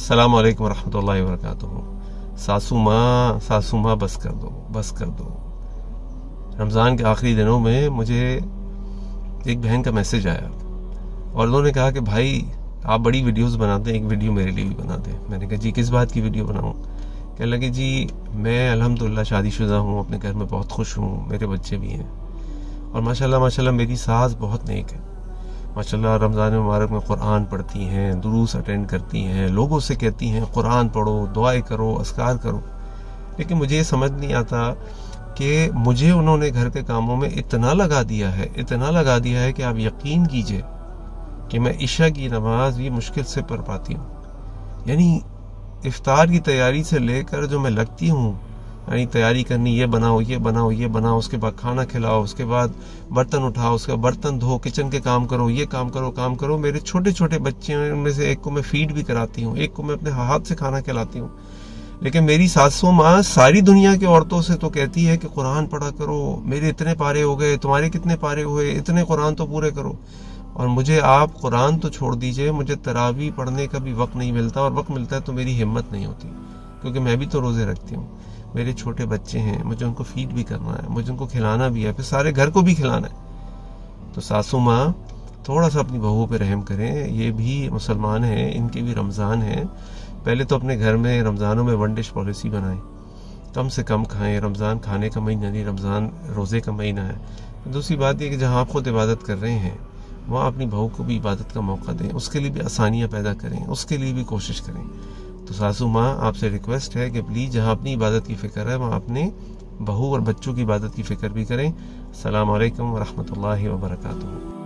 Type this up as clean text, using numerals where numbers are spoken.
अस्सलाम वालेकुम रहमतुल्लाहि व बरकातुहू। सासू माँ बस कर दो, बस कर दो। रमज़ान के आखिरी दिनों में मुझे एक बहन का मैसेज आया और उन्होंने कहा कि भाई आप बड़ी वीडियोस बनाते हैं, एक वीडियो मेरे लिए भी बना दें। मैंने कहा जी किस बात की वीडियो बनाऊं? कहने लगे जी मैं अल्हम्दुलिल्लाह शादीशुदा हूँ, अपने घर में बहुत खुश हूँ, मेरे बच्चे भी हैं और माशाल्लाह मेरी सास बहुत नेक है। माशाल्लाह रमज़ान मुबारक में कुरान पढ़ती हैं, दुरूस अटेंड करती हैं, लोगों से कहती हैं कुरान पढ़ो, दुआएं करो, अस्कार करो। लेकिन मुझे ये समझ नहीं आता कि मुझे उन्होंने घर के कामों में इतना लगा दिया है कि आप यकीन कीजिए कि मैं इशा की नमाज भी मुश्किल से पढ़ पाती हूँ। यानी इफ्तार की तैयारी से लेकर जो मैं लगती हूँ, यानी तैयारी करनी, ये बनाओ, उसके बाद खाना खिलाओ, उसके बाद बर्तन उठाओ, उसके बाद बर्तन धो, किचन के काम करो, ये काम करो। मेरे छोटे छोटे बच्चे हैं, उनमें से एक को मैं फीड भी कराती हूँ, एक को मैं अपने हाथ से खाना खिलाती हूँ। लेकिन मेरी सासू माँ सारी दुनिया की औरतों से तो कहती है कि कुरान पढ़ा करो, मेरे इतने पारे हो गए, तुम्हारे कितने पारे हुए, इतने कुरान तो पूरे करो। और मुझे आप कुरान तो छोड़ दीजिए, मुझे तरावी पढ़ने का भी वक्त नहीं मिलता, और वक्त मिलता है तो मेरी हिम्मत नहीं होती, क्योंकि मैं भी तो रोजे रखती हूँ, मेरे छोटे बच्चे हैं, मुझे उनको फीड भी करना है, मुझे उनको खिलाना भी है, फिर सारे घर को भी खिलाना है। तो सासू माँ थोड़ा सा अपनी बहू पे रहम करें, ये भी मुसलमान हैं, इनके भी रमज़ान है। पहले तो अपने घर में रमज़ानों में 1 डिश पॉलिसी बनाएं, कम से कम खाएं। रमज़ान खाने का महीना नहीं, रमज़ान रोज़े का महीना है। दूसरी बात ये कि जहाँ आप खुद इबादत कर रहे हैं वहाँ अपनी बहू को भी इबादत का मौका दें, उसके लिए भी आसानियाँ पैदा करें, उसके लिए भी कोशिश करें। तो सासू माँ आपसे रिक्वेस्ट है कि प्लीज़ जहाँ अपनी इबादत की फ़िक्र है वहाँ अपने बहू और बच्चों की इबादत की फ़िक्र भी करें। अस्सलाम वालेकुम व रहमतुल्लाहि व बरकातुहू।